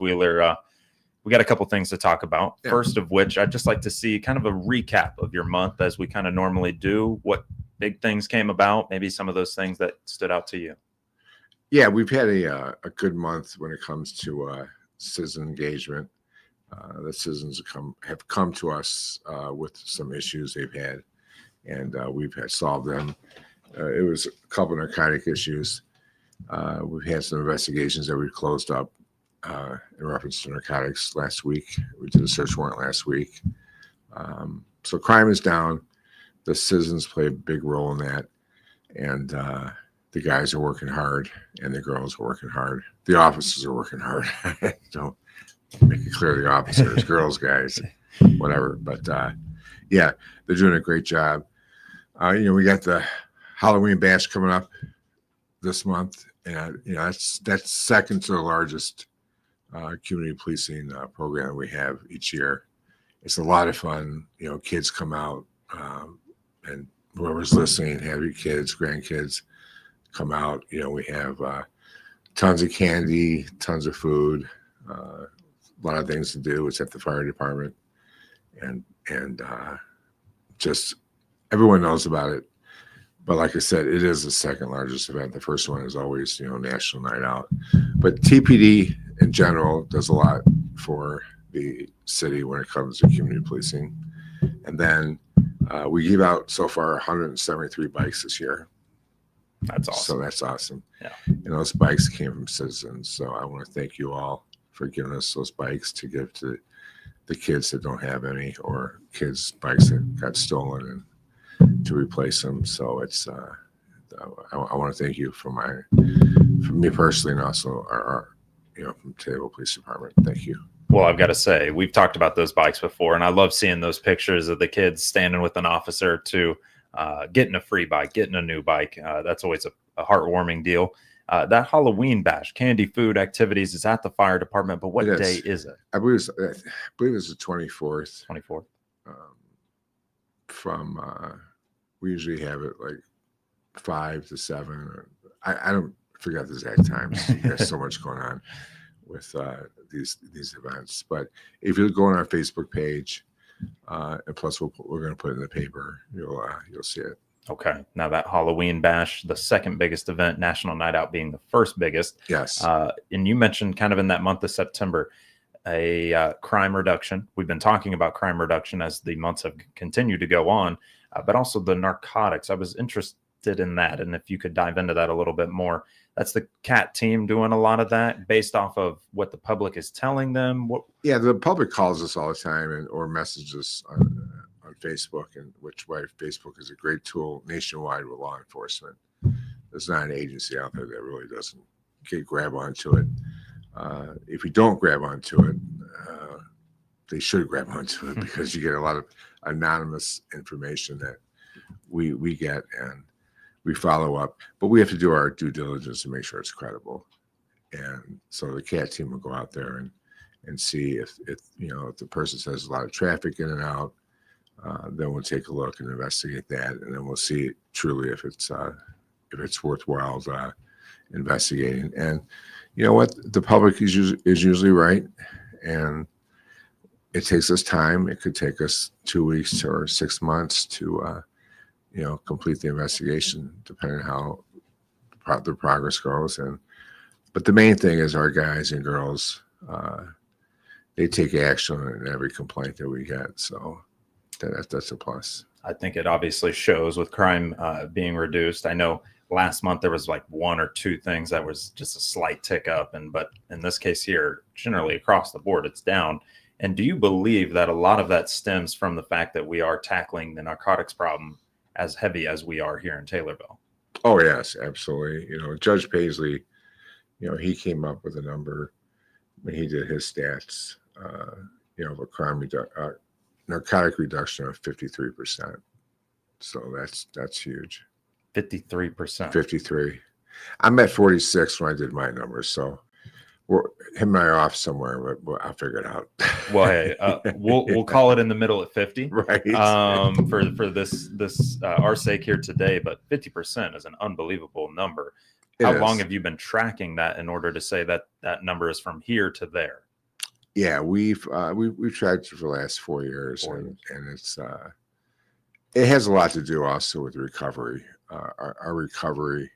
Wheeler. We got a couple things to talk about. Yeah. First of which, I'd just like to see kind of a recap of your month as we kind of normally do. What big things came about? Maybe some of those things that stood out to you. Yeah, we've had a good month when it comes to citizen engagement. The citizens have come to us with some issues they've had, and we've had solved them. It was a couple of narcotic issues. We've had some investigations that we've closed up in reference to narcotics last week. We did a search warrant last week. So crime is down. The citizens play a big role in that. And the guys are working hard and the girls are working hard. The officers are working hard. Don't make it clear the officers, girls, guys, whatever. But yeah, they're doing a great job. We got the Halloween bash coming up this month. And, that's second to the largest community policing program we have each year. It's a lot of fun. Kids come out, and whoever's listening, have your kids, grandkids come out. We have tons of candy, tons of food, a lot of things to do. It's at the fire department, and just everyone knows about it. But like I said, it is the second largest event. The first one is always, National Night Out. But TPD in general does a lot for the city when it comes to community policing. And then we give out so far 173 bikes this year. That's awesome. So that's awesome. Yeah. And those bikes came from citizens. So I want to thank you all for giving us those bikes to give to the kids that don't have any, or kids' bikes that got stolen, and to replace them. So it's I want to thank you from me personally, and also our from Taylorville Police Department. Thank you. Well, I've got to say, we've talked about those bikes before, and I love seeing those pictures of the kids standing with an officer to getting a free bike, getting a new bike. That's always a heartwarming deal. That Halloween bash, candy, food, activities is at the fire department, but what day is it? I believe it's the 24th. 24th. We usually have it like 5 to 7. I don't forget the exact times. There's so much going on with these events. But if you go on our Facebook page, and plus we're going to put it in the paper, you'll see it. Okay. Now that Halloween bash, the second biggest event, National Night Out being the first biggest. Yes. And you mentioned kind of in that month of September, a crime reduction. We've been talking about crime reduction as the months have continued to go on, but also the narcotics. I was interested in that, and if you could dive into that a little bit more. That's the CAT team doing a lot of that based off of what the public is telling them. Yeah, the public calls us all the time or messages on Facebook, and which why Facebook is a great tool nationwide with law enforcement. There's not an agency out there that really doesn't grab onto it. If you don't grab onto it, they should grab onto it, because you get a lot of anonymous information that we get, and we follow up. But we have to do our due diligence to make sure it's credible. And so the CAT team will go out there and see if the person says a lot of traffic in and out. Then we'll take a look and investigate that, and then we'll see truly if it's worthwhile investigating. And you know what? The public is usually right, and it takes us time. It could take us 2 weeks or 6 months to complete the investigation, depending on how the progress goes. But the main thing is our guys and girls, they take action in every complaint that we get. So that's a plus. I think it obviously shows with crime being reduced. I know last month there was like 1 or 2 things that was just a slight tick up, but in this case here, generally across the board, it's down. And do you believe that a lot of that stems from the fact that we are tackling the narcotics problem as heavy as we are here in Taylorville? Oh yes, absolutely. Judge Paisley, he came up with a number when he did his stats, of a narcotic reduction of 53%. So that's huge. 53%. 53. I'm at 46 when I did my numbers. So him and I are off somewhere, but I'll figure it out. Well, hey, we'll call it in the middle at 50, right? For this our sake here today. But 50% is an unbelievable number. How long have you been tracking that in order to say that number is from here to there? Yeah, we've tried for the last 4 years, 4 years. and it has a lot to do also with recovery. Our recovery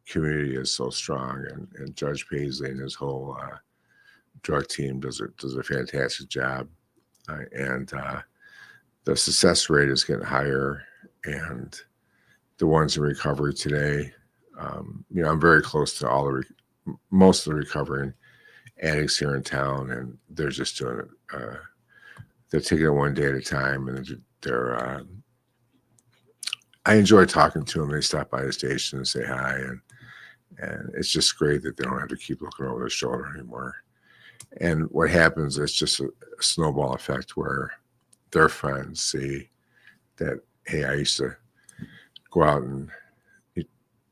community is so strong, and Judge Paisley and his whole drug team does a fantastic job, and the success rate is getting higher, and the ones in recovery today, I'm very close to most of the recovering addicts here in town, and they're just doing it. They're taking it one day at a time, and they're. I enjoy talking to them. They stop by the station and say hi, and it's just great that they don't have to keep looking over their shoulder anymore. And what happens is just a snowball effect where their friends see that, hey, I used to go out and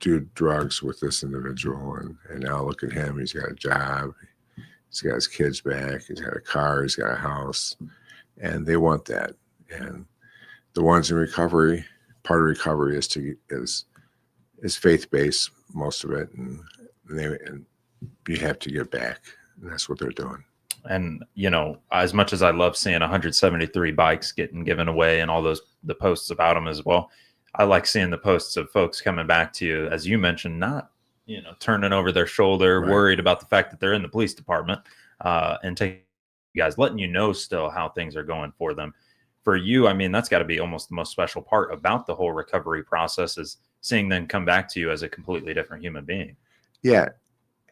do drugs with this individual, and now look at him. He's got a job. He's got his kids back. He's got a car. He's got a house, and they want that. And the ones in recovery, part of recovery is faith based, most of it, and you have to give back, and that's what they're doing. And as much as I love seeing 173 bikes getting given away and all the posts about them as well, I like seeing the posts of folks coming back to you, as you mentioned, not turning over their shoulder, Right. worried about the fact that they're in the police department, and taking you guys, letting you know still how things are going for them. For you, I mean, that's got to be almost the most special part about the whole recovery process, is seeing them come back to you as a completely different human being. Yeah.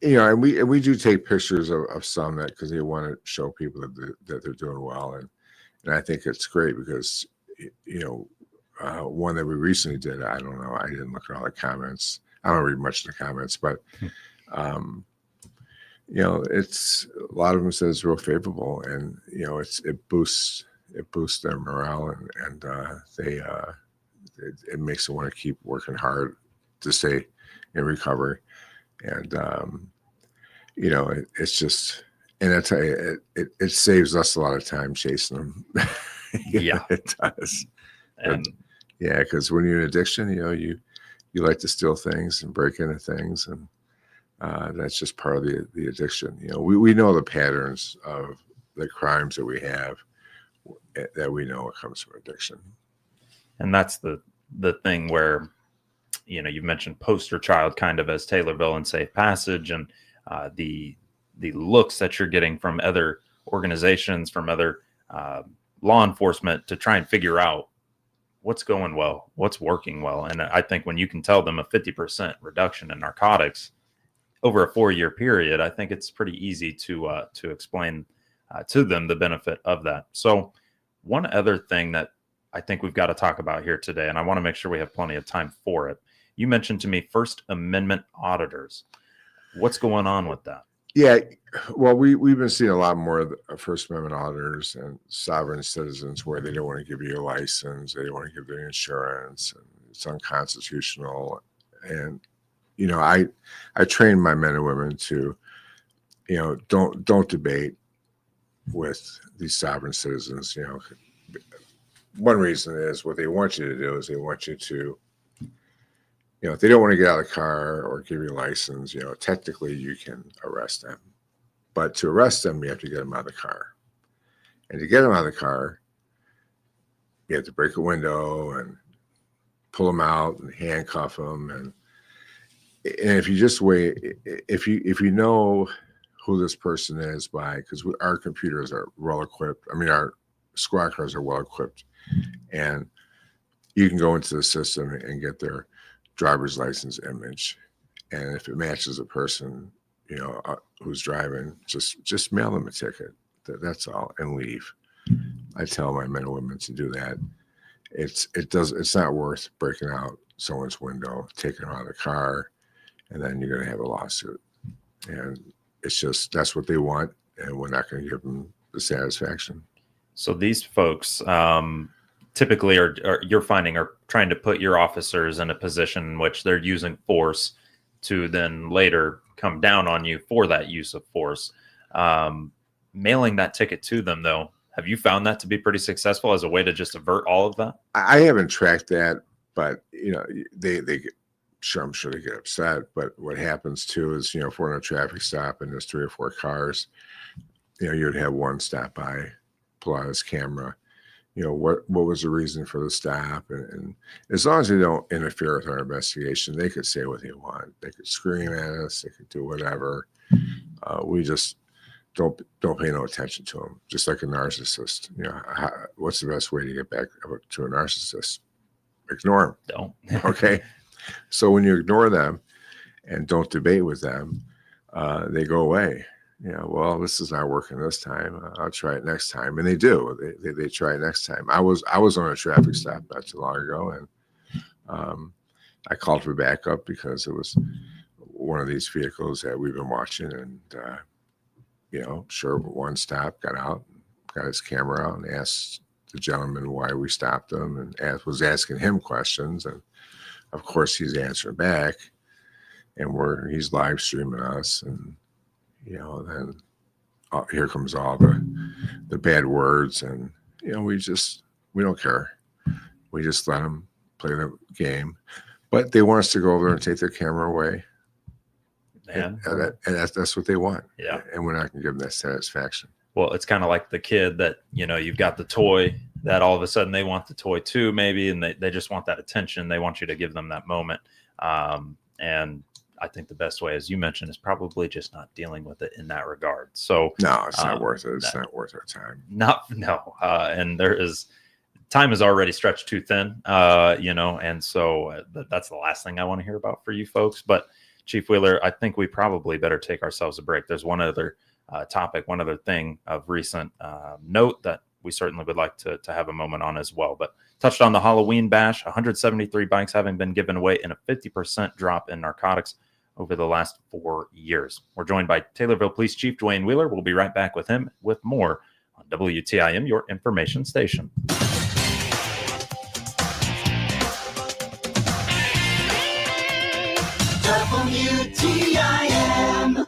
And we do take pictures of some, that because they want to show people that they're doing well, and I think it's great because one that we recently did, I don't know, I didn't look at all the comments. I don't read much of the comments, but it's a lot of them says it's real favorable, and it boosts their morale, and it makes them want to keep working hard to stay in recovery. And it's just, and I tell you, it saves us a lot of time chasing them. Yeah, it does. And yeah, because when you're in addiction, you like to steal things and break into things, and that's just part of the addiction. We know the patterns of the crimes that we have, that we know it comes from addiction. And that's the thing where you've mentioned poster child kind of as Taylorville and Safe Passage, and the looks that you're getting from other organizations, from other law enforcement, to try and figure out what's going well, what's working well. And I think when you can tell them a 50% reduction in narcotics over a 4-year period, I think it's pretty easy to explain to them the benefit of that. So one other thing that I think we've got to talk about here today, and I want to make sure we have plenty of time for it. You mentioned to me First Amendment auditors. What's going on with that? Yeah, well, we've been seeing a lot more of the First Amendment auditors and sovereign citizens, where they don't want to give you a license, they don't want to give you insurance, and it's unconstitutional. And I train my men and women to don't debate with these sovereign citizens. One reason is, what they want you to do is they want you to, if they don't want to get out of the car or give you a license, technically you can arrest them. But to arrest them, you have to get them out of the car. And to get them out of the car, you have to break a window and pull them out and handcuff them. And if you just wait, if you know who this person is by, because our computers are well equipped. I mean, our squad cars are well equipped, and you can go into the system and get their driver's license image, and if it matches a person who's driving, just mail them a ticket. That's all, and leave. I tell my men and women to do that. It's not worth breaking out someone's window, taking them out of the car, and then you're going to have a lawsuit. And it's just, that's what they want, and we're not going to give them the satisfaction. So these folks typically you're finding are trying to put your officers in a position in which they're using force to then later come down on you for that use of force. Mailing that ticket to them, though, have you found that to be pretty successful as a way to just avert all of that? I haven't tracked that, but they get, I'm sure they get upset. But what happens too is, if we're in a traffic stop and there's 3 or 4 cars, you'd have one stop by, pull out his camera. What was the reason for the stop, and as long as they don't interfere with our investigation, they could say what they want. They could scream at us. They could do whatever. We just don't pay no attention to them. Just like a narcissist. What's the best way to get back to a narcissist? Ignore them. Don't. Okay. So when you ignore them and don't debate with them, they go away. Well, this is not working this time. I'll try it next time, and they do. They try it next time. I was on a traffic stop not too long ago, and I called for backup because it was one of these vehicles that we've been watching, and sure, one stop, got out, got his camera out, and asked the gentleman why we stopped him, and was asking him questions, and of course he's answering back, and he's live streaming us, and then here comes all the bad words, and we don't care. We just let them play the game, but they want us to go over there and take their camera away, and that's what they want. Yeah, and we're not going to give them that satisfaction. Well, it's kind of like the kid that you've got the toy that all of a sudden they want the toy too, maybe, and they just want that attention. They want you to give them that moment, and I think the best way, as you mentioned, is probably just not dealing with it in that regard. So no, it's not worth it. It's not worth our time. And time is already stretched too thin, and so that's the last thing I want to hear about for you folks. But Chief Wheeler, I think we probably better take ourselves a break. There's one other topic, one other thing of recent note that we certainly would like to have a moment on as well. But touched on the Halloween bash, 173 bikes having been given away, and a 50% drop in narcotics over the last 4 years. We're joined by Taylorville Police Chief Dwayne Wheeler. We'll be right back with him with more on WTIM, your information station. WTIM.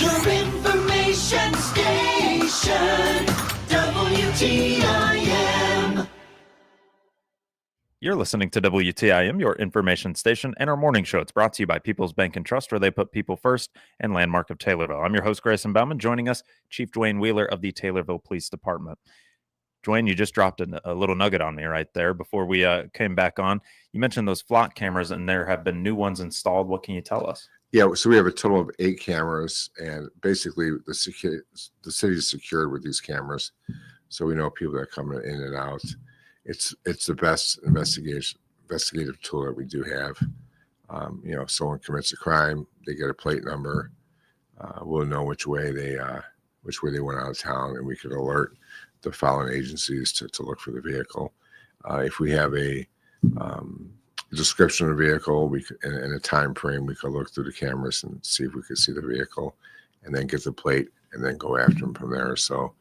Your information station, WTIM. You're listening to WTIM, your information station, and our morning show. It's brought to you by People's Bank and Trust, where they put people first, and Landmark of Taylorville. I'm your host, Grayson Bauman. Joining us, Chief Dwayne Wheeler of the Taylorville Police Department. Dwayne, you just dropped a little nugget on me right there before we came back on. You mentioned those flock cameras, and there have been new ones installed. What can you tell us? Yeah, so we have a total of 8 cameras, and basically the city is secured with these cameras, so we know people that are coming in and out. It's the best investigative tool that we do have. If someone commits a crime, they get a plate number. We'll know which way they went out of town, and we could alert the following agencies to look for the vehicle. If we have a description of the vehicle, we could, in a time frame, we could look through the cameras and see if we could see the vehicle, and then get the plate, and then go after them from there. So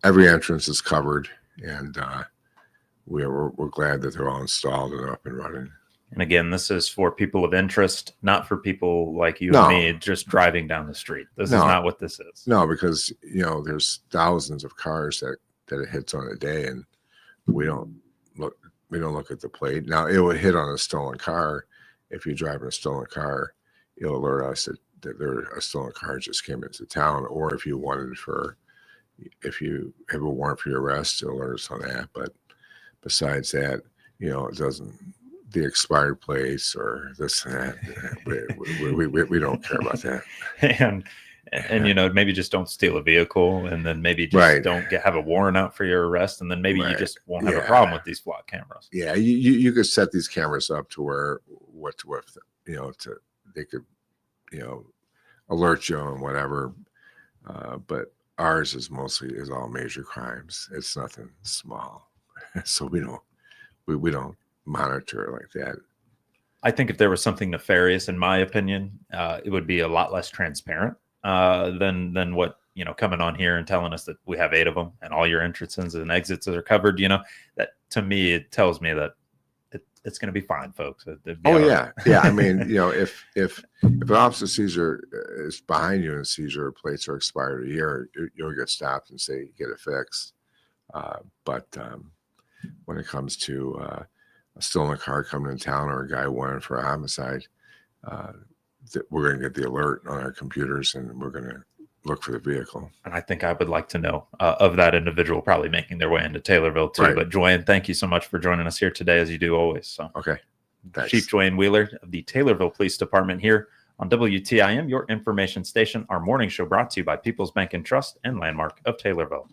every entrance is covered, and we're glad that they're all installed and up and running. And again, this is for people of interest, not for people like you No. and me just driving down the street. This is not what this is. No, because there's thousands of cars that it hits on a day, and we don't look at the plate. Now, it would hit on a stolen car. If you're driving a stolen car, it'll alert us that a stolen car just came into town, or if you have a warrant for your arrest, it'll alert us on that. But besides that, it doesn't. The expired plates or this and that, we don't care about that. And maybe just don't steal a vehicle, and then maybe just don't have a warrant out for your arrest, and then maybe you just won't have a problem with these flock cameras. Yeah, you could set these cameras up to where they could alert you on whatever, but ours is all major crimes. It's nothing small, so we don't monitor it like that. I think if there was something nefarious, in my opinion, it would be a lot less transparent than what coming on here and telling us that we have 8 of them and all your entrances and exits are covered. That to me, it tells me that it's going to be fine, folks. Yeah. I mean, if an officer is behind you and sees your plates are expired a year, you'll get stopped and say get it fixed. But when it comes to a stolen car coming in town, or a guy wanted for a homicide, we're going to get the alert on our computers, and we're going to look for the vehicle. And I think I would like to know of that individual probably making their way into Taylorville too. Right. But Dwayne, thank you so much for joining us here today, as you do always. So, okay. Thanks. Chief Dwayne Wheeler of the Taylorville Police Department here on WTIM, your information station. Our morning show brought to you by People's Bank and Trust and Landmark of Taylorville.